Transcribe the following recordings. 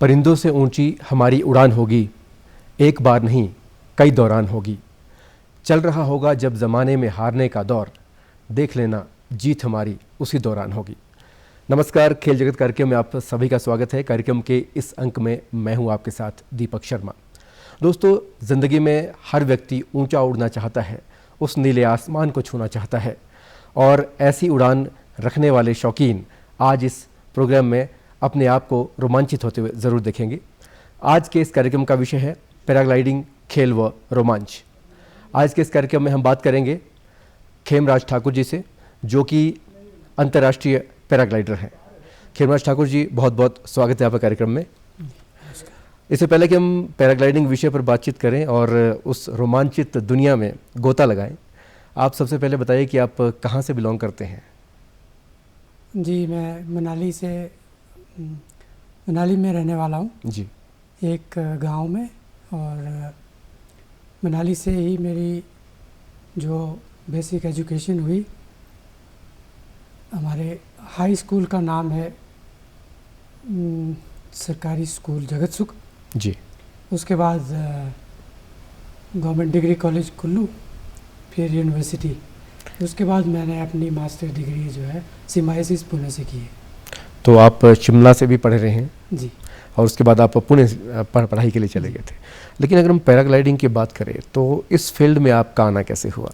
परिंदों से ऊंची हमारी उड़ान होगी, एक बार नहीं कई दौरान होगी। चल रहा होगा जब ज़माने में हारने का दौर, देख लेना जीत हमारी उसी दौरान होगी। नमस्कार, खेल जगत कार्यक्रम में आप सभी का स्वागत है। कार्यक्रम के इस अंक में मैं हूं आपके साथ दीपक शर्मा। दोस्तों, ज़िंदगी में हर व्यक्ति ऊंचा उड़ना चाहता है, उस नीले आसमान को छूना चाहता है, और ऐसी उड़ान रखने वाले शौकीन आज इस प्रोग्राम में अपने आप को रोमांचित होते हुए ज़रूर देखेंगे। आज के इस कार्यक्रम का विषय है पैराग्लाइडिंग, खेल व रोमांच। आज के इस कार्यक्रम में हम बात करेंगे खेमराज ठाकुर जी से, जो कि अंतर्राष्ट्रीय पैराग्लाइडर हैं। खेमराज ठाकुर जी, बहुत बहुत स्वागत है आपका कार्यक्रम में। इससे पहले कि हम पैराग्लाइडिंग विषय पर बातचीत करें और उस रोमांचित दुनिया में गोता लगाएं, आप सबसे पहले बताइए कि आप कहाँ से बिलोंग करते हैं। जी, मैं मनाली में रहने वाला हूँ जी। एक गांव में, और मनाली से ही मेरी जो बेसिक एजुकेशन हुई। हमारे हाई स्कूल का नाम है सरकारी स्कूल जगत सुख जी। उसके बाद गवर्नमेंट डिग्री कॉलेज कुल्लू, फिर यूनिवर्सिटी। उसके बाद मैंने अपनी मास्टर डिग्री जो है सिम्बायोसिस पुणे से की है। तो आप शिमला से भी पढ़ रहे हैं जी। और उसके बाद आप पुणे पढ़ाई के लिए चले गए थे। लेकिन अगर हम पैराग्लाइडिंग की बात करें तो इस फील्ड में आपका आना कैसे हुआ?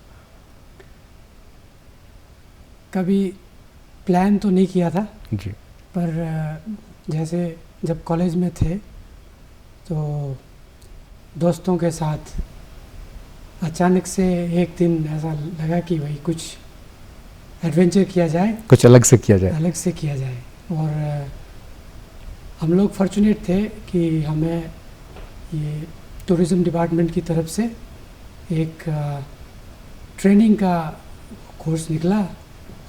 कभी प्लान तो नहीं किया था जी। पर जैसे जब कॉलेज में थे तो दोस्तों के साथ अचानक से एक दिन ऐसा लगा कि भाई कुछ एडवेंचर किया जाए, कुछ अलग से किया जाए। और हम लोग फॉर्चुनेट थे कि हमें ये टूरिज़्म डिपार्टमेंट की तरफ से एक ट्रेनिंग का कोर्स निकला,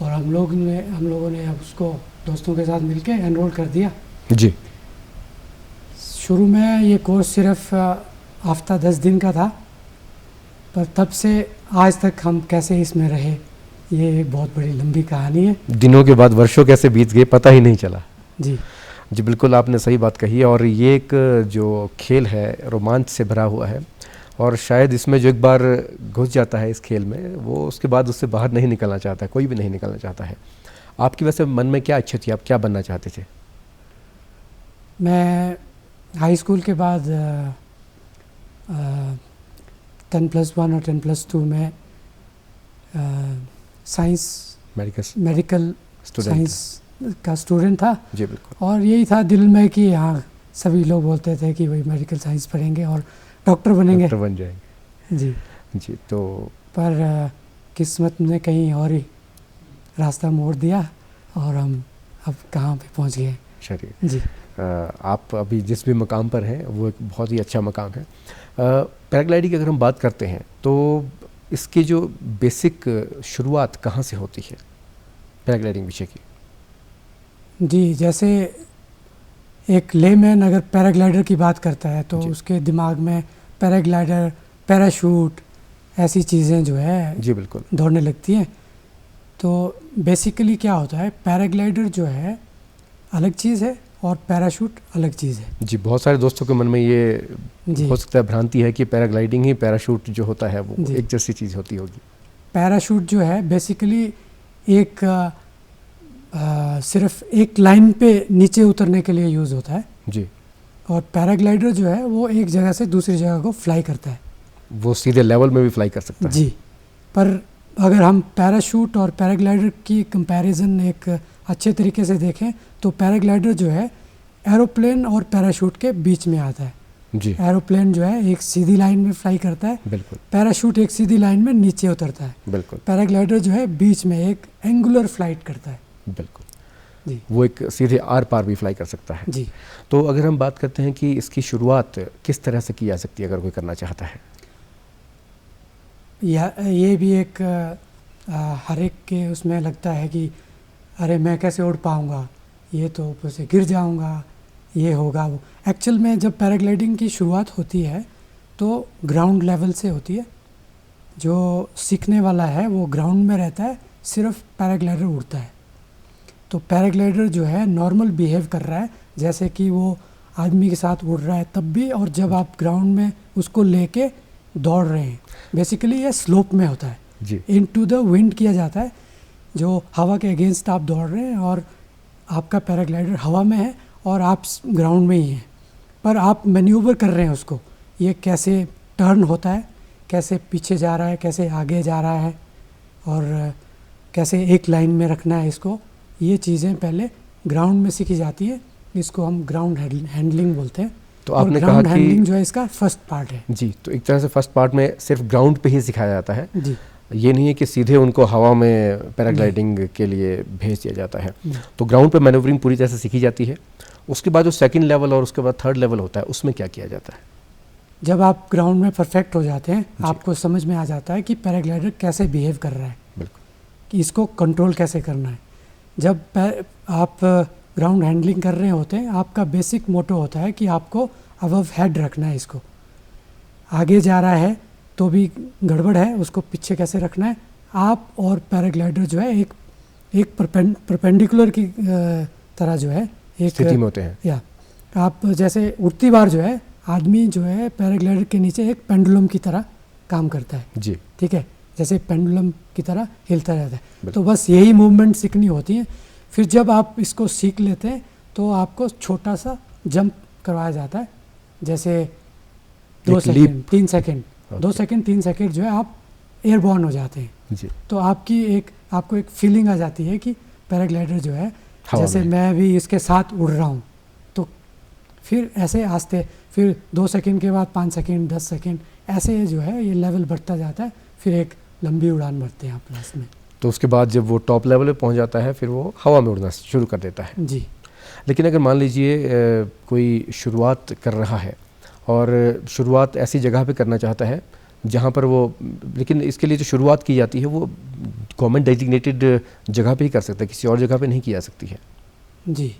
और हम लोगों ने अब उसको दोस्तों के साथ मिलके एनरोल कर दिया। जी। शुरू में ये कोर्स सिर्फ हफ्ता 10 दिन का था, पर तब से आज तक हम कैसे इसमें रहे, ये एक बहुत बड़ी लंबी कहानी है। दिनों के बाद वर्षों कैसे बीत गए पता ही नहीं चला। जी जी, बिल्कुल आपने सही बात कही है। और ये एक जो खेल है रोमांच से भरा हुआ है, और शायद इसमें जो एक बार घुस जाता है इस खेल में, वो उसके बाद उससे बाहर नहीं निकलना चाहता, कोई भी नहीं निकलना चाहता है। आपकी वैसे मन में क्या इच्छा थी, आप क्या बनना चाहते थे? मैं हाई स्कूल के बाद 10+1 और 10+2 में साइंस मेडिकल साइंस का स्टूडेंट था। जी बिल्कुल। और यही था दिल में कि हाँ, सभी लोग बोलते थे कि भाई मेडिकल साइंस पढ़ेंगे और डॉक्टर बन जाएंगे। जी जी। तो पर किस्मत ने कहीं और ही रास्ता मोड़ दिया, और हम अब कहाँ पे पहुँच गए। चलिए जी। आप अभी जिस भी मकाम पर हैं वो एक बहुत ही अच्छा मकाम है। पैराग्लाइडिंग की अगर हम बात करते हैं तो इसकी जो बेसिक शुरुआत कहाँ से होती है पैराग्लाइडिंग विषय की? जी, जैसे एक लेमैन अगर पैराग्लाइडर की बात करता है तो उसके दिमाग में पैराग्लाइडर, पैराशूट ऐसी चीज़ें जो है जी बिल्कुल दौड़ने लगती हैं। तो बेसिकली क्या होता है, पैराग्लाइडर जो है अलग चीज़ है और पैराशूट अलग चीज़ है। जी, बहुत सारे दोस्तों के मन में ये हो सकता है भ्रांति है कि पैराग्लाइडिंग ही पैराशूट जो होता है वो एक जैसी चीज़ होती होगी। पैराशूट जो है बेसिकली एक सिर्फ एक लाइन पे नीचे उतरने के लिए यूज़ होता है। जी। और पैराग्लाइडर जो है वो एक जगह से दूसरी जगह को फ्लाई करता है, वो सीधे लेवल में भी फ्लाई कर सकता है। जी। पर अगर हम पैराशूट और पैराग्लाइडर की कंपैरिजन एक अच्छे तरीके से देखें तो पैराग्लाइडर जो है एरोप्लेन और पैराशूट के बीच में आता है। जी। एरोप्लेन जो है एक सीधी लाइन में फ्लाई करता है, बिल्कुल। पैराशूट एक सीधी लाइन में नीचे उतरता है। बिल्कुल। पैराग्लाइडर जो है बीच में एक एंगुलर फ्लाइट करता है। बिल्कुल जी। वो एक सीधे आर पार भी फ्लाई कर सकता है। जी। तो अगर हम बात करते हैं कि इसकी शुरुआत किस तरह से की जा सकती है अगर कोई करना चाहता है? ये भी एक हर एक के उसमें लगता है कि अरे मैं कैसे उड़ पाऊँगा, ये तो ऊपर से गिर जाऊँगा, ये होगा वो। एक्चुअल में जब पैराग्लाइडिंग की शुरुआत होती है तो ग्राउंड लेवल से होती है। जो सीखने वाला है वो ग्राउंड में रहता है, सिर्फ पैराग्लाइडर उड़ता है। तो पैराग्लाइडर जो है नॉर्मल बिहेव कर रहा है, जैसे कि वो आदमी के साथ उड़ रहा है तब भी, और जब आप ग्राउंड में उसको लेके दौड़ रहे हैं। बेसिकली ये स्लोप में होता है, जी इनटू द विंड किया जाता है, जो हवा के अगेंस्ट आप दौड़ रहे हैं और आपका पैराग्लाइडर हवा में है और आप ग्राउंड में ही हैं, पर आप मैन्यूवर कर रहे हैं उसको, ये कैसे टर्न होता है, कैसे पीछे जा रहा है, कैसे आगे जा रहा है, और कैसे एक लाइन में रखना है इसको, ये चीज़ें पहले ग्राउंड में सीखी जाती है। इसको हम ग्राउंड हैंडलिंग बोलते हैं। तो आपने कहा ग्राउंड कि हैंडलिंग जो है इसका फर्स्ट पार्ट है। जी, तो एक तरह से फर्स्ट पार्ट में सिर्फ ग्राउंड पे ही सिखाया जाता है, जी ये नहीं है कि सीधे उनको हवा में पैराग्लाइडिंग के लिए भेज दिया जाता है। तो ग्राउंड पे मैनूवरिंग पूरी तरह से सीखी जाती है। उसके बाद जो सेकंड लेवल और उसके बाद थर्ड लेवल होता है, उसमें क्या किया जाता है? जब आप ग्राउंड में परफेक्ट हो जाते हैं, आपको समझ में आ जाता है कि पैराग्लाइडर कैसे बिहेव कर रहा है, बिल्कुल, कि इसको कंट्रोल कैसे करना है। जब आप ग्राउंड हैंडलिंग कर रहे होते हैं, आपका बेसिक मोटो होता है कि आपको अबव हेड रखना है इसको। आगे जा रहा है तो भी गड़बड़ है, उसको पीछे कैसे रखना है। आप और पैराग्लाइडर जो है एक परपेंडिकुलर की तरह जो है एक स्थिति में होते हैं। या आप जैसे उड़ती बार जो है आदमी जो है पैराग्लाइडर के नीचे एक पेंडुलम की तरह काम करता है, जी, ठीक है, जैसे पेंडुलम की तरह हिलता रहता है। तो बस यही मूवमेंट सीखनी होती है। फिर जब आप इसको सीख लेते हैं तो आपको छोटा सा जंप करवाया जाता है, जैसे 2 सेकेंड 3 सेकेंड 2 सेकेंड 3 सेकेंड जो है आप एयरबॉर्न हो जाते हैं। जी, तो आपको एक फीलिंग आ जाती है कि पैराग्लाइडर जो है जैसे मैं भी इसके साथ उड़ रहा हूँ। तो फिर ऐसे आस्ते, फिर 2 सेकेंड के बाद 5 सेकेंड 10 सेकेंड ऐसे जो है ये लेवल बढ़ता जाता है। फिर एक लंबी उड़ान भरते हैं आप लास्ट में। तो उसके बाद जब वो टॉप लेवल पे पहुंच जाता है, फिर वो हवा में उड़ना शुरू कर देता है। जी। लेकिन अगर मान लीजिए कोई शुरुआत कर रहा है और शुरुआत ऐसी जगह पे करना चाहता है जहाँ पर वो, लेकिन इसके लिए जो शुरुआत की जाती है वो गवर्नमेंट डेजिग्नेटेड जगह पे ही कर सकता है, किसी और जगह पे नहीं की जा सकती है। जी,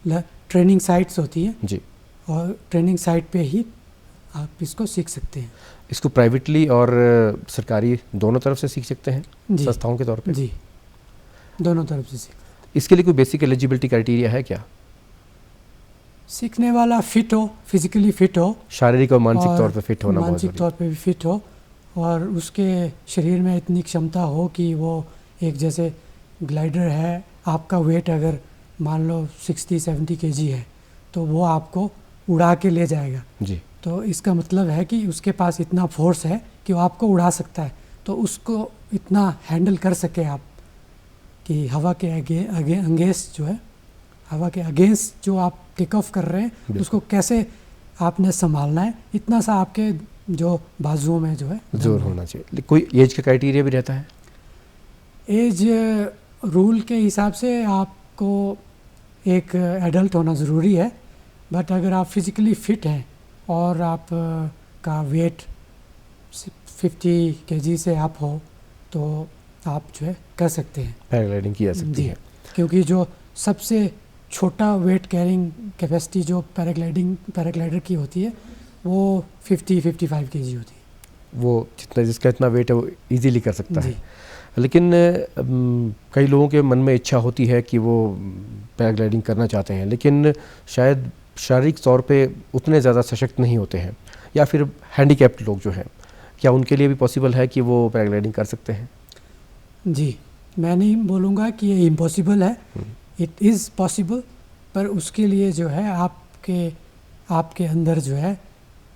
ट्रेनिंग साइट्स होती हैं जी, और ट्रेनिंग साइट पे ही आप इसको सीख सकते हैं। इसको प्राइवेटली और सरकारी दोनों तरफ से सीख सकते हैं, जी संस्थाओं के तौर पे? जी, दोनों तरफ से सीख। इसके लिए कोई बेसिक एलिजिबिलिटी क्राइटेरिया है क्या? सीखने वाला फिट हो, फिजिकली फिट हो, शारीरिक और मानसिक तौर पे फिट होना बहुत मानसिक जरूरी तौर पे भी फिट हो, और उसके शरीर में इतनी क्षमता हो कि वो एक जैसे ग्लाइडर है, आपका वेट अगर मान लो 60-70 kg है तो वो आपको उड़ा के ले जाएगा। जी, तो इसका मतलब है कि उसके पास इतना फोर्स है कि वो आपको उड़ा सकता है। तो उसको इतना हैंडल कर सके आप कि हवा के अगेंस्ट जो है, हवा के अगेंस्ट जो आप टेक ऑफ कर रहे हैं उसको कैसे आपने संभालना है, इतना सा आपके जो बाजुओं में जो है जोर होना चाहिए। कोई एज का क्राइटेरिया भी रहता है? एज रूल के हिसाब से आपको एक एडल्ट होना ज़रूरी है, बट अगर आप फिज़िकली फ़िट हैं और आप का वेट 50 kg से आप हो तो आप जो है कर सकते हैं, पैराग्लाइडिंग की जा सकती है। क्योंकि जो सबसे छोटा वेट कैरिंग कैपेसिटी जो पैराग्लाइडर की होती है वो 50-55 kg होती है। वो जिसका इतना वेट है वो इजीली कर सकता है। लेकिन कई लोगों के मन में इच्छा होती है कि वो पैराग्लाइडिंग करना चाहते हैं, लेकिन शायद शारीरिक तौर पे उतने ज़्यादा सशक्त नहीं होते हैं, या फिर हैंडीकैप्ड लोग जो हैं, क्या उनके लिए भी पॉसिबल है कि वो पैराग्लाइडिंग कर सकते हैं? जी, मैं नहीं बोलूँगा कि ये इम्पॉसिबल है, इट इज़ पॉसिबल, पर उसके लिए जो है आपके अंदर जो है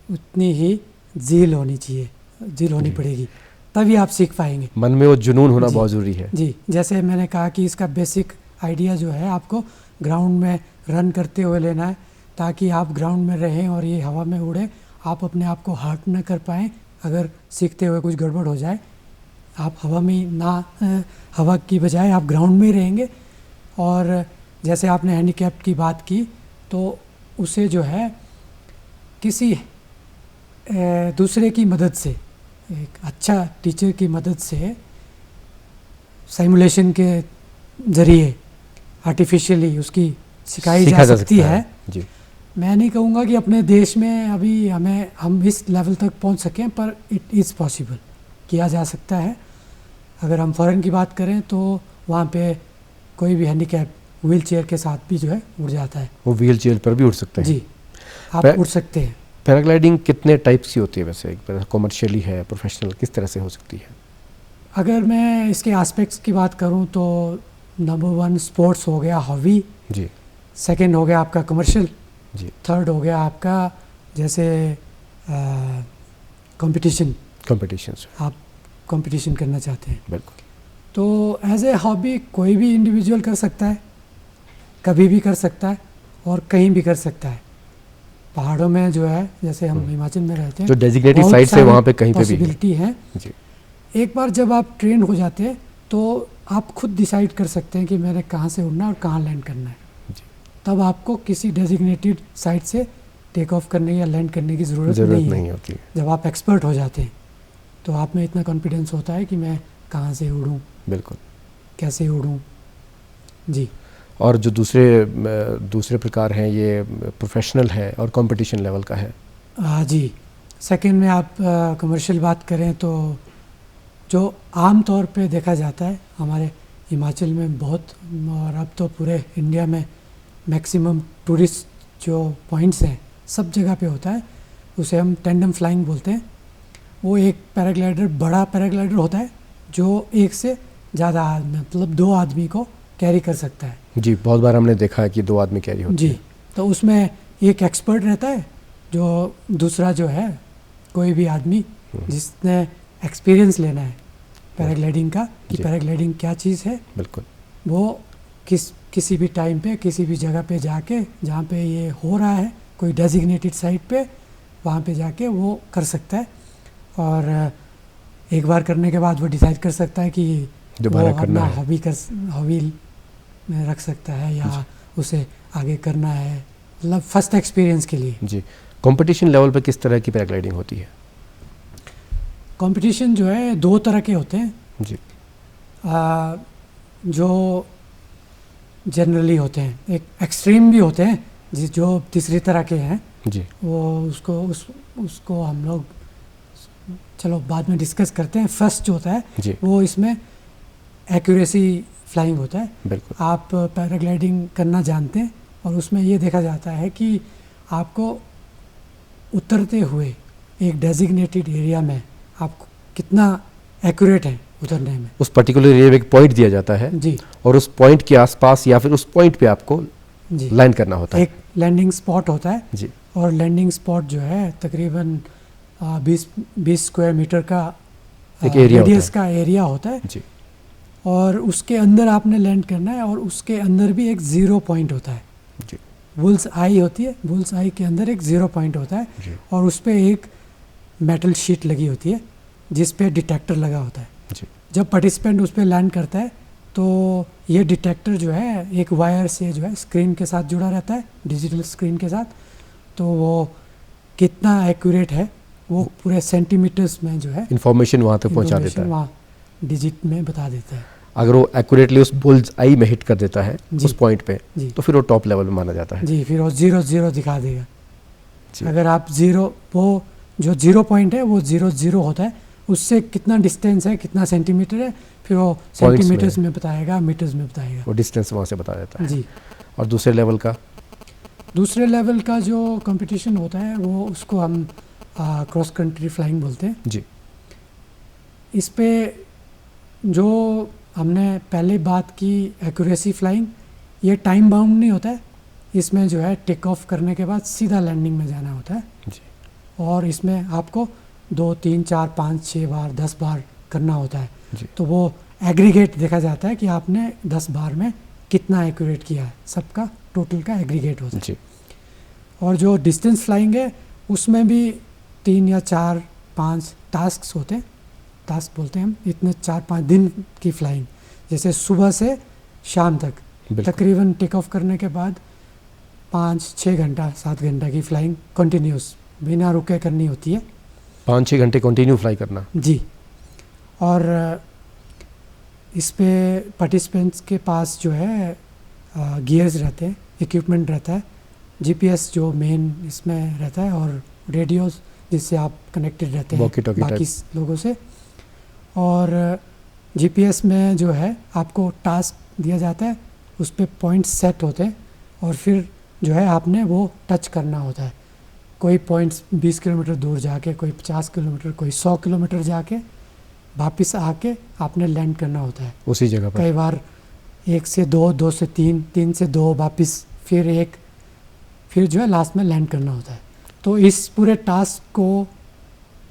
उतनी ही जील होनी चाहिए, जील होनी पड़ेगी, तभी आप सीख पाएंगे। मन में वो जुनून होना बहुत ज़रूरी है। जी, जैसे मैंने कहा कि इसका बेसिक आइडिया जो है आपको ग्राउंड में रन करते हुए लेना है, ताकि आप ग्राउंड में रहें और ये हवा में उड़े, आप अपने आप को हर्ट न कर पाएँ। अगर सीखते हुए कुछ गड़बड़ हो जाए, आप हवा में ना, हवा की बजाय आप ग्राउंड में ही रहेंगे। और जैसे आपने हैंडीकैप की बात की, तो उसे जो है किसी दूसरे की मदद से, एक अच्छा टीचर की मदद से, सिमुलेशन के ज़रिए आर्टिफिशियली उसकी सिखाई जा सकती है। जी, मैं नहीं कहूँगा कि अपने देश में अभी हम इस लेवल तक पहुँच सकें, पर इट इज़ पॉसिबल, किया जा सकता है। अगर हम फ़ॉरेन की बात करें तो वहाँ पे कोई भी हैंडीकैप व्हील चेयर के साथ भी जो है उड़ जाता है। वो व्हील चेयर पर भी उड़ सकते हैं। जी, आप पै- उड़ सकते हैं। पैराग्लाइडिंग कितने टाइप्स की होती है वैसे? कमर्शियली है, प्रोफेशनल, किस तरह से हो सकती है? अगर मैं इसके एस्पेक्ट्स की बात करूं तो नंबर 1 स्पोर्ट्स हो गया, हॉबी। जी सेकंड हो गया आपका कमर्शियल। जी। थर्ड हो गया आपका जैसे कंपटीशन, कॉम्पिटिशन्स। आप कंपटीशन करना चाहते हैं बिल्कुल। तो एज ए हॉबी कोई भी इंडिविजुअल कर सकता है, कभी भी कर सकता है और कहीं भी कर सकता है। पहाड़ों में जो है, जैसे हम हिमाचल में रहते हैं, जो डेजिग्नेटेड बहुत साइट्स है सारी वहाँ पे कहीं पे भी है। पॉसिबिलिटी है। जी एक बार जब आप ट्रेन हो जाते हैं तो आप खुद डिसाइड कर सकते हैं कि मैंने कहाँ से उड़ना है और कहाँ लैंड करना है। जी। तब आपको किसी डेजिग्नेटेड साइट से टेक ऑफ करने या लैंड करने की ज़रूरत ज़रूरत नहीं नहीं है। होती है। जब आप एक्सपर्ट हो जाते हैं तो आप में इतना कॉन्फिडेंस होता है कि मैं कहाँ से उड़ूँ, बिल्कुल। कैसे उड़ूँ। जी। और जो दूसरे प्रकार हैं, ये प्रोफेशनल है और कंपटीशन लेवल का है। हाँ जी। सेकंड में आप कमर्शियल बात करें तो जो आम तौर पे देखा जाता है हमारे हिमाचल में बहुत, और अब तो पूरे इंडिया में मैक्सिमम टूरिस्ट जो पॉइंट्स हैं सब जगह पे होता है, उसे हम टेंडम फ्लाइंग बोलते हैं। वो एक पैराग्लाइडर, बड़ा पैराग्लाइडर होता है जो एक से ज़्यादा मतलब 2 आदमी को कैरी कर सकता है। जी, बहुत बार हमने देखा है कि 2 आदमी कैरी होते जी। हैं। तो उसमें एक एक्सपर्ट रहता है, जो दूसरा जो है कोई भी आदमी जिसने एक्सपीरियंस लेना है पैराग्लाइडिंग का, कि जी। पैराग्लाइडिंग क्या चीज़ है, बिल्कुल। वो किसी भी टाइम पे किसी भी जगह पे जाके, जहाँ पे ये हो रहा है कोई डेजिग्नेटेड साइट पे, वहाँ पे जाके वो कर सकता है। और एक बार करने के बाद वो डिसाइड कर सकता है कि दोबारा वो करना अपना है। हॉबी में रख सकता है या उसे आगे करना है, मतलब फर्स्ट एक्सपीरियंस के लिए। जी। कंपटीशन लेवल पे किस तरह की पैराग्लाइडिंग होती है? कंपटीशन जो है 2 तरह के होते हैं। जी जो जनरली होते हैं, एक एक्सट्रीम भी होते हैं जो तीसरी तरह के हैं। जी। वो उसको हम लोग चलो बाद में डिस्कस करते हैं। फर्स्ट जो होता है जी। वो इसमें एक्यूरेसी फ्लाइंग होता है। बिल्कुल। आप पैराग्लाइडिंग करना जानते हैं और उसमें ये देखा जाता है कि आपको उतरते हुए एक डेजिग्नेटेड एरिया में आप कितना एक्यूरेट हैं उतरने में। उस पर्टिकुलर एरिया में एक पॉइंट दिया जाता है जी। और उस पॉइंट के आसपास या फिर उस पॉइंट पे आपको जी। लैंड करना होता है। एक लैंडिंग स्पॉट होता है। जी। और लैंडिंग स्पॉट जो है तकरीबन 20 स्क्वायर मीटर का एक एरिया होता रेडियस है। का एरिया होता है। जी। और उसके अंदर आपने लैंड करना है और उसके अंदर भी एक 0 पॉइंट होता है। जी। बुल्स आई होती है, बुल्स आई के अंदर एक 0 पॉइंट होता है जी। और उस पर एक मेटल शीट लगी होती है जिस पे डिटेक्टर लगा होता है। जी। जब पार्टिसिपेंट उस पर लैंड करता है तो ये डिटेक्टर जो है एक वायर से जो है स्क्रीन के साथ जुड़ा रहता है, डिजिटल स्क्रीन के साथ। तो वो कितना एक्यूरेट है वो पूरे सेंटीमीटर्स में जो है इंफॉर्मेशन वहाँ तक पहुँचा देता है। वहाँ डिजिट में बता देता है। अगर वो एक्यूरेटली उस बुल्स आई में हिट कर देता है जी। उस पॉइंट पे, जी। तो फिर वो टॉप लेवल में माना जाता है। जी। फिर वो 0 दिखा देगा। जी। अगर आप वो जो 0 पॉइंट है वो 0 होता है, उससे कितना डिस्टेंस है, कितना सेंटीमीटर है, फिर वो सेंटीमीटर्स में बताएगा, मीटर्स में बताएगा। वो डिस्टेंस वहाँ से बता देता है। जी। और दूसरे लेवल का? दूसरे लेवल का जो कंपटीशन होता है वो उसको हम क्रॉस कंट्री फ्लाइंग बोलते हैं। जी। इस पे जो हमने पहले बात की एक्यूरेसी फ्लाइंग, ये टाइम बाउंड नहीं होता है। इसमें जो है टेक ऑफ करने के बाद सीधा लैंडिंग में जाना होता है। जी। और इसमें आपको 2, 3, 4, 5, 6 बार 10 बार करना होता है। जी। तो वो एग्रीगेट देखा जाता है कि आपने 10 बार में कितना एक्यूरेट किया है, सबका टोटल का एग्रीगेट होता है। जी। और जो डिस्टेंस फ्लाइंग है उसमें भी 3 या 4, 5 टास्क होते हैं। टास्क बोलते हैं हम, इतने 4-5 दिन की फ्लाइंग, जैसे सुबह से शाम तक बिल्कुल। तकरीबन टेक ऑफ करने के बाद 5-6 घंटा 7 घंटा की फ्लाइंग कंटिन्यूस बिना रुके करनी होती है। 5-6 घंटे कंटिन्यू फ्लाई करना। जी। और इस पे पार्टिसिपेंट्स के पास जो है गियर्स रहते हैं, इक्विपमेंट रहता है, जीपीएस जो मेन इसमें रहता है और रेडियोस जिससे आप कनेक्टेड रहते हैं वॉकी-टॉकी बाकी लोगों से। और जीपीएस में जो है आपको टास्क दिया जाता है, उस पे पॉइंट्स सेट होते हैं और फिर जो है आपने वो टच करना होता है। कोई पॉइंट्स 20 किलोमीटर दूर जाके, कोई 50 किलोमीटर, कोई 100 किलोमीटर जाके वापस आके आपने लैंड करना होता है उसी जगह पर। कई बार 1 से 2, 2 से 3, 3 से 2 वापस, फिर 1, फिर जो है लास्ट में लैंड करना होता है। तो इस पूरे टास्क को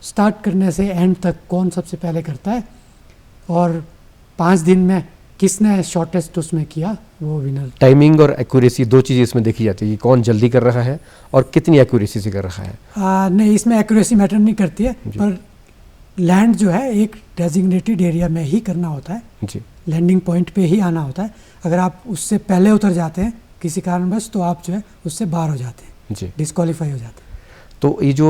स्टार्ट करने से एंड तक कौन सबसे पहले करता है और 5 दिन में किसने शॉर्टेस्ट उसमें किया, वो विनर। टाइमिंग और एक्यूरेसी 2 चीज़ें इसमें देखी जाती है कि कौन जल्दी कर रहा है और कितनी एक्यूरेसी से कर रहा है। नहीं, इसमें एक्यूरेसी मैटर नहीं करती है, पर लैंड जो है एक डेजिग्नेटेड एरिया में ही करना होता है जी। लैंडिंग पॉइंट पे ही आना होता है। अगर आप उससे पहले उतर जाते हैं किसी कारणवश तो आप जो है उससे बाहर हो जाते हैं जी, डिस्क्वालीफाई हो जाते हैं। तो ये जो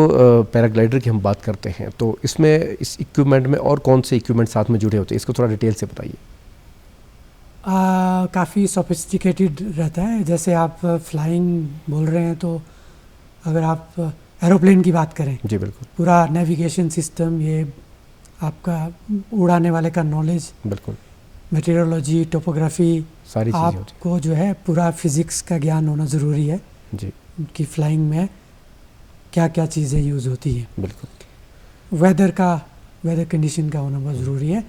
पैराग्लाइडर की हम बात करते हैं तो इसमें इस इक्विपमेंट में और कौन से इक्विपमेंट साथ में जुड़े होते हैं, इसको थोड़ा डिटेल से बताइए। काफ़ी सोफिस्टिकेटेड रहता है। जैसे आप फ्लाइंग बोल रहे हैं तो अगर आप एरोप्लेन की बात करें, जी बिल्कुल, पूरा नेविगेशन सिस्टम, ये आपका उड़ाने वाले का नॉलेज, बिल्कुल मेटीरियोलॉजी, टोपोग्राफी, सारी चीज़ें होती आपको जो है पूरा फिज़िक्स का ज्ञान होना ज़रूरी है हैं जी कि फ्लाइंग में क्या क्या चीज़ें यूज़ होती हैं। बिल्कुल, वेदर कंडीशन का होना बहुत ज़रूरी है।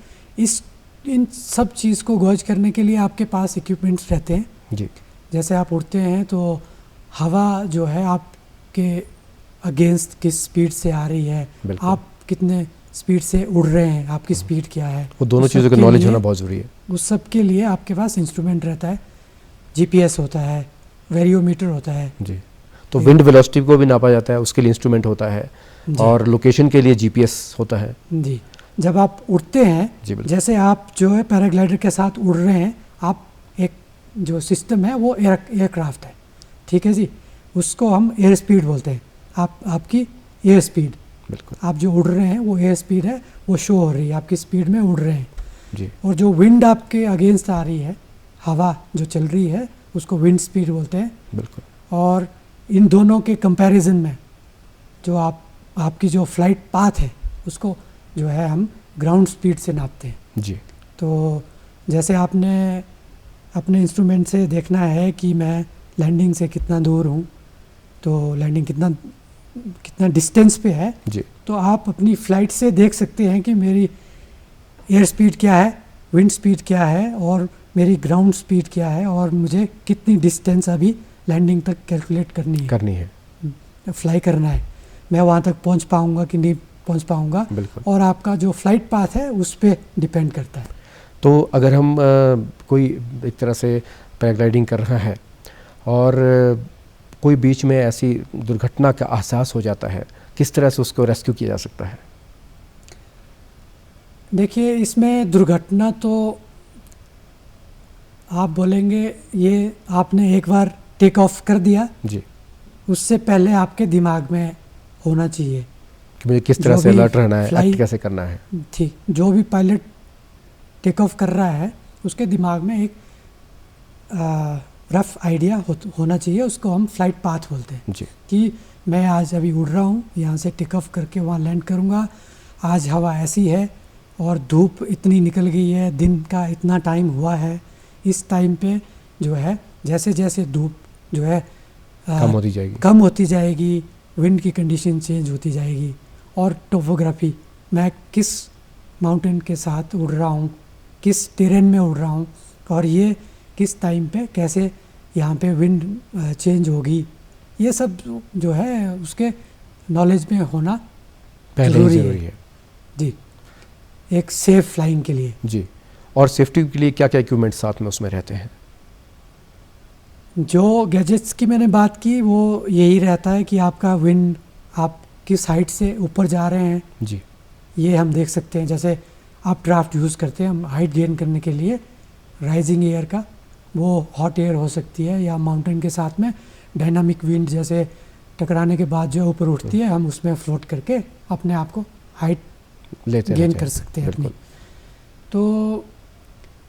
इन सब चीज़ को गॉज करने के लिए आपके पास इक्विपमेंट्स रहते हैं। जी जैसे आप उड़ते हैं तो हवा जो है आपके अगेंस्ट किस स्पीड से आ रही है, बिल्कुल। आप कितने स्पीड से उड़ रहे हैं, आपकी स्पीड क्या है, वो दोनों उस चीज़ों सब का के नॉलेज लिए- होना बहुत ज़रूरी है। उस सब के लिए आपके पास इंस्ट्रूमेंट रहता है, जीपीएस होता है, वेरियोमीटर होता है जी, तो विंड वेलोसिटी को भी नापा जाता है, उसके लिए इंस्ट्रूमेंट होता है जी। और लोकेशन के लिए जीपीएस होता है जी। जब आप उड़ते हैं, जी बिल्कुल, जैसे आप जो है पैराग्लाइडर के साथ उड़ रहे हैं, आप एक जो सिस्टम है वो एयरक्राफ्ट है, ठीक है जी, उसको हम एयर स्पीड बोलते हैं। आपकी एयर स्पीड, बिल्कुल आप जो उड़ रहे हैं वो एयर स्पीड है, वो शो हो रही है, आपकी स्पीड में उड़ रहे हैं। जी और जो विंड आपके अगेंस्ट आ रही है, हवा जो चल रही है, उसको विंड स्पीड बोलते हैं। बिल्कुल, और इन दोनों के कंपैरिजन में जो आपकी जो फ्लाइट पाथ है उसको जो है हम ग्राउंड स्पीड से नापते हैं। जी तो जैसे आपने अपने इंस्ट्रूमेंट से देखना है कि मैं लैंडिंग से कितना दूर हूँ, तो लैंडिंग कितना डिस्टेंस पे है, जी तो आप अपनी फ़्लाइट से देख सकते हैं कि मेरी एयर स्पीड क्या है, विंड स्पीड क्या है और मेरी ग्राउंड स्पीड क्या है और मुझे कितनी डिस्टेंस अभी लैंडिंग तक कैलकुलेट करनी है, फ्लाई करना है, मैं वहाँ तक पहुँच पाऊँगा कि नहीं पहुँच पाऊँगा, बिल्कुल। और आपका जो फ्लाइट पाथ है उस पर डिपेंड करता है। तो अगर हम कोई एक तरह से पैराग्लाइडिंग कर रहा है और कोई बीच में ऐसी दुर्घटना का एहसास हो जाता है, किस तरह से उसको रेस्क्यू किया जा सकता है? देखिए, इसमें दुर्घटना तो आप बोलेंगे ये आपने एक बार टेक ऑफ कर दिया, जी, उससे पहले आपके दिमाग में होना चाहिए कि मुझे किस तरह जो से भी अलर्ट रहना है, फ्लाई- एक्ट कैसे करना है। ठीक, जो भी पायलट टेक ऑफ कर रहा है उसके दिमाग में एक रफ आइडिया होना चाहिए, उसको हम फ्लाइट पाथ बोलते हैं जी कि मैं आज अभी उड़ रहा हूँ, यहाँ से टेक ऑफ करके वहाँ लैंड करूँगा, आज हवा ऐसी है और धूप इतनी निकल गई है, दिन का इतना टाइम हुआ है, इस टाइम पे जो है जैसे जैसे धूप जो है कम होती जाएगी, विंड की कंडीशन चेंज होती जाएगी, और टोपोग्राफी, मैं किस माउंटेन के साथ उड़ रहा हूँ, किस टेरेन में उड़ रहा हूँ और ये किस टाइम पे कैसे यहाँ पे विंड चेंज होगी, ये सब जो है उसके नॉलेज में होना पहले ज़रूरी जरूरी है जी, एक सेफ फ्लाइंग के लिए। जी। और सेफ्टी के लिए क्या क्या इक्विपमेंट साथ में उसमें रहते हैं? जो गैजेट्स की मैंने बात की वो यही रहता है कि आपका विंड, आप किस हाइट से ऊपर जा रहे हैं, जी, ये हम देख सकते हैं। जैसे आप ड्राफ्ट यूज़ करते हैं हम हाइट गेन करने के लिए, राइजिंग एयर का, वो हॉट एयर हो सकती है, या माउंटेन के साथ में डायनामिक विंड जैसे टकराने के बाद जो ऊपर उठती है, हम उसमें फ्लोट करके अपने आप को हाइट लेते गेन रहते कर हैं। सकते हैं अपनी। बिल्कुल, तो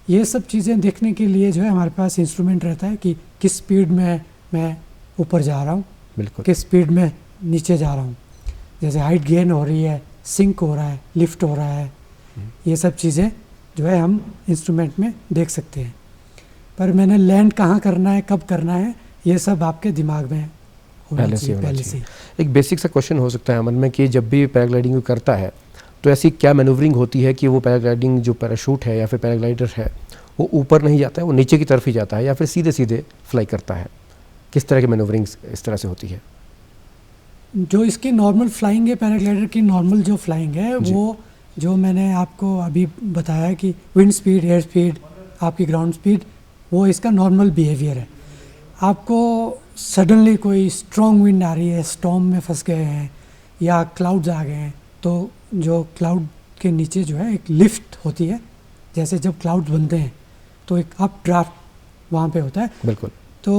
ये सब चीज़ें देखने के लिए जो है हमारे पास इंस्ट्रूमेंट रहता है कि किस स्पीड में मैं ऊपर जा रहा हूँ, बिल्कुल, किस स्पीड में नीचे जा रहा हूँ, जैसे हाइट गेन हो रही है, सिंक हो रहा है, लिफ्ट हो रहा है, ये सब चीज़ें जो है हम इंस्ट्रूमेंट में देख सकते हैं। पर मैंने लैंड कहाँ करना है, कब करना है, ये सब आपके दिमाग में होना पहले से चाहिए, होना पहले चाहिए। से। एक बेसिक सा क्वेश्चन हो सकता है अमन में कि जब भी पैराग्लाइडिंग करता है तो ऐसी क्या मैनूवरिंग होती है कि वो पैराग्लाइडिंग जो पैराशूट है या फिर पैराग्लाइडर है वो ऊपर नहीं जाता है, वो नीचे की तरफ ही जाता है या फिर सीधे सीधे फ्लाई करता है? किस तरह की मैनूवरिंग इस तरह से होती है? जो इसकी नॉर्मल फ्लाइंग है, पैराग्लाइडर की नॉर्मल जो फ्लाइंग है जी। वो जो मैंने आपको अभी बताया कि विंड स्पीड, एयर स्पीड, आपकी ग्राउंड स्पीड, वो इसका नॉर्मल बिहेवियर है। आपको सडनली कोई स्ट्रॉन्ग विंड आ रही है, स्टॉर्म में फंस गए हैं या क्लाउड्स आ गए हैं, तो जो क्लाउड के नीचे जो है एक लिफ्ट होती है, जैसे जब क्लाउड्स बनते हैं तो एक अप ड्राफ्ट वहाँ पे होता है। बिल्कुल। तो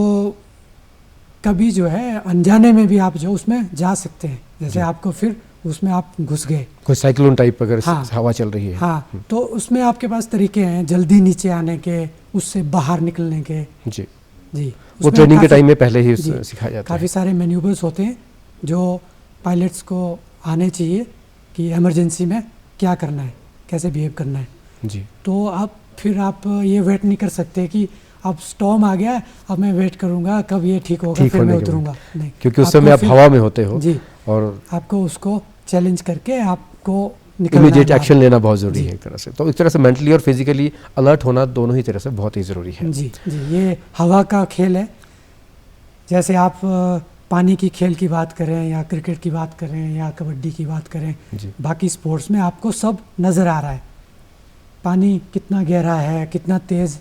कभी जो है अनजाने में भी आप जो उसमें जा सकते हैं, जैसे आपको फिर उसमें आप घुस गए, कोई साइक्लोन टाइप अगर हाँ, हवा चल रही है। हाँ, तो उसमें आपके पास तरीके हैं जल्दी नीचे आने के, उससे बाहर निकलने के। जी, जी, वो उसमें ट्रेनिंग के काफ़ी- टाइम में पहले ही जी, सिखाया जाता है। काफ़ी सारे मैन्यूवर्स होते हैं जो पायलट्स को आने चाहिए कि इमरजेंसी में क्या करना है, कैसे बिहेव करना है। जी, तो अब फिर आप ये वेट नहीं कर सकते कि अब स्टॉर्म आ गया, अब मैं वेट करूंगा कब ये ठीक होगा ठीक फिर होने मैं के बाद। उतरूंगा, नहीं, क्योंकि उस आपको समय आप फिर- हवा में होते हो जी, और आपको उसको चैलेंज करके आपको निकलना इमीडिएट है एक्शन बाहर। लेना बहुत ज़रूरी जी। है एक तरह से। तो एक तरह से मेंटली और फिजिकली अलर्ट होना दोनों ही तरह से बहुत ही ज़रूरी है। जी जी, ये हवा का खेल है। जैसे आप पानी की खेल की बात करें या क्रिकेट की बात करें या कबड्डी की बात करें, जी, बाकी स्पोर्ट्स में आपको सब नज़र आ रहा है, पानी कितना गहरा है, कितना तेज़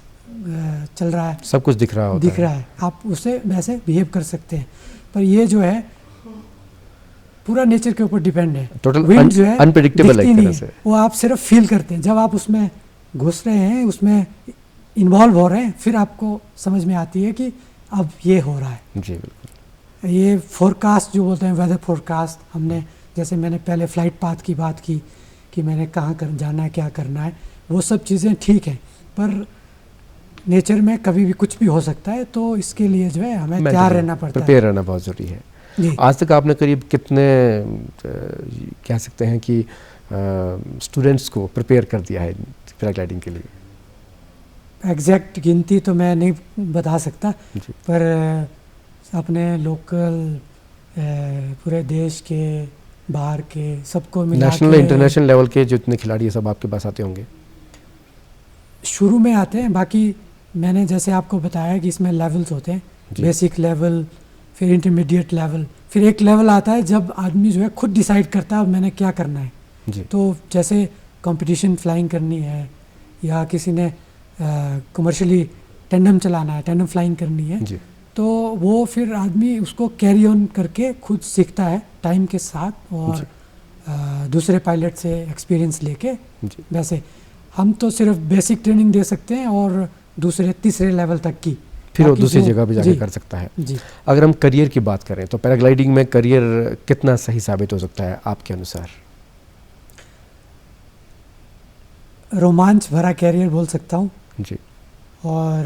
चल रहा है, सब कुछ दिख रहा होता दिख रहा है, आप उससे वैसे बिहेव कर सकते हैं। पर ये जो है पूरा नेचर के ऊपर डिपेंड है। टोटल विंड जो है अनप्रेडिक्टेबल दिखती एक नहीं तरह है, से। वो आप सिर्फ फील करते हैं। जब आप उसमें घुस रहे हैं, उसमें इन्वॉल्व हो रहे हैं, फिर आपको समझ में आती है कि अब ये हो रहा है। जी बिल्कुल। ये फोरकास्ट जो बोलते हैं, वेदर फोरकास्ट, हमने जैसे मैंने पहले फ्लाइट पाथ की बात की कि मैंने कहाँ कर जाना है, क्या करना है, वो सब चीज़ें ठीक हैं, पर नेचर में कभी भी कुछ भी हो सकता है, तो इसके लिए जो है हमें तैयार रहना पड़ता है, प्रिपेयर रहना बहुत ज़रूरी है। जी। आज तक आपने करीब कितने कह सकते हैं कि स्टूडेंट्स को प्रिपेयर कर दिया है पैराग्लाइडिंग के लिए? एग्जैक्ट गिनती तो मैं नहीं बता सकता, जी, पर अपने लोकल पूरे देश के, बाहर के, सबको मिला नेशनल के इंटरनेशनल लेवल के जितने खिलाड़ी हैं सब आपके पास आते होंगे? शुरू में आते हैं। बाकी मैंने जैसे आपको बताया कि इसमें लेवल्स होते हैं, जी। बेसिक लेवल, फिर इंटरमीडिएट लेवल, फिर एक लेवल आता है जब आदमी जो है खुद डिसाइड करता है अब मैंने क्या करना है। जी, तो जैसे कंपटीशन फ्लाइंग करनी है या किसी ने कमर्शियली टैंडम चलाना है, टैंडम फ्लाइंग करनी है, जी, तो वो फिर आदमी उसको कैरी ऑन करके खुद सीखता है टाइम के साथ, और जी। दूसरे पायलट से एक्सपीरियंस लेके। जी, वैसे हम तो सिर्फ बेसिक ट्रेनिंग दे सकते हैं और दूसरे तीसरे लेवल तक की, फिर वो बाकी दूसरी जो- जगह भी जाके जी, कर सकता है। जी। अगर हम करियर की बात करें तो पैराग्लाइडिंग में करियर कितना सही साबित हो सकता है आपके अनुसार? रोमांच भरा कैरियर बोल सकता हूँ। जी, और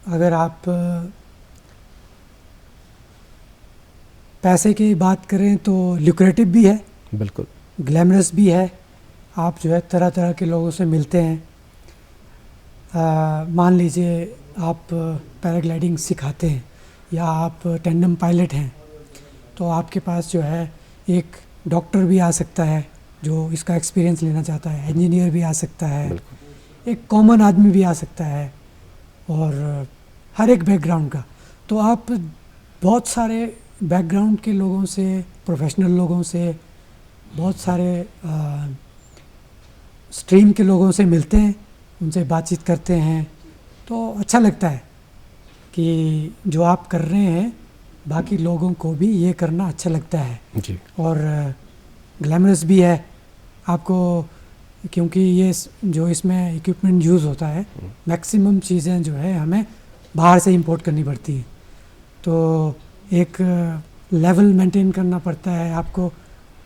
अगर आप पैसे की बात करें तो ल्यूक्रेटिव भी है, बिल्कुल। ग्लैमरस भी है। आप जो है तरह तरह के लोगों से मिलते हैं। मान लीजिए आप पैराग्लाइडिंग सिखाते हैं या आप टैंडम पायलट हैं, तो आपके पास जो है एक डॉक्टर भी आ सकता है जो इसका एक्सपीरियंस लेना चाहता है, इंजीनियर भी आ सकता है, बिल्कुल। एक कॉमन आदमी भी आ सकता है, और हर एक बैकग्राउंड का। तो आप बहुत सारे बैकग्राउंड के लोगों से, प्रोफेशनल लोगों से, बहुत सारे स्ट्रीम के लोगों से मिलते हैं, उनसे बातचीत करते हैं, तो अच्छा लगता है कि जो आप कर रहे हैं बाकी लोगों को भी ये करना अच्छा लगता है। जी, और ग्लैमरस भी है आपको, क्योंकि ये जो इसमें इक्विपमेंट यूज़ होता है, मैक्सिमम चीज़ें जो है हमें बाहर से इंपोर्ट करनी पड़ती हैं, तो एक लेवल मेंटेन करना पड़ता है। आपको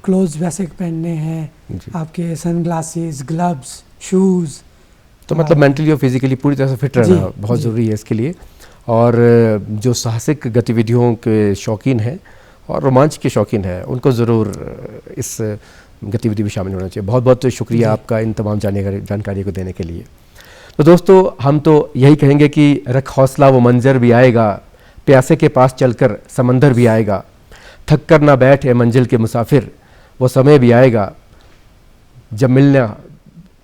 क्लोथ्स वैसे पहनने हैं, जी। आपके सनग्लासेस, ग्लव्स, शूज़। तो मतलब मेंटली और फिजिकली पूरी तरह से फिट जी, रहना बहुत जी। ज़रूरी है इसके लिए। और जो साहसिक गतिविधियों के शौकीन हैं और रोमांच के शौकीन हैं उनको ज़रूर इस गतिविधि में शामिल होना चाहिए। बहुत बहुत शुक्रिया आपका इन तमाम जानकारी को देने के लिए। तो दोस्तों, हम तो यही कहेंगे कि रख हौसला, वो मंजर भी आएगा, प्यासे के पास चलकर समंदर भी आएगा। थक कर ना बैठ ए मंजिल के मुसाफिर, वो समय भी आएगा जब मिलना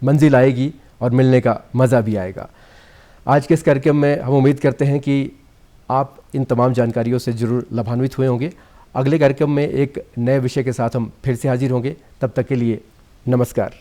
मंजिल आएगी और मिलने का मज़ा भी आएगा। आज के इस कार्यक्रम में हम उम्मीद करते हैं कि आप इन तमाम जानकारियों से ज़रूर लाभान्वित हुए होंगे। अगले कार्यक्रम में एक नए विषय के साथ हम फिर से हाजिर होंगे। तब तक के लिए नमस्कार।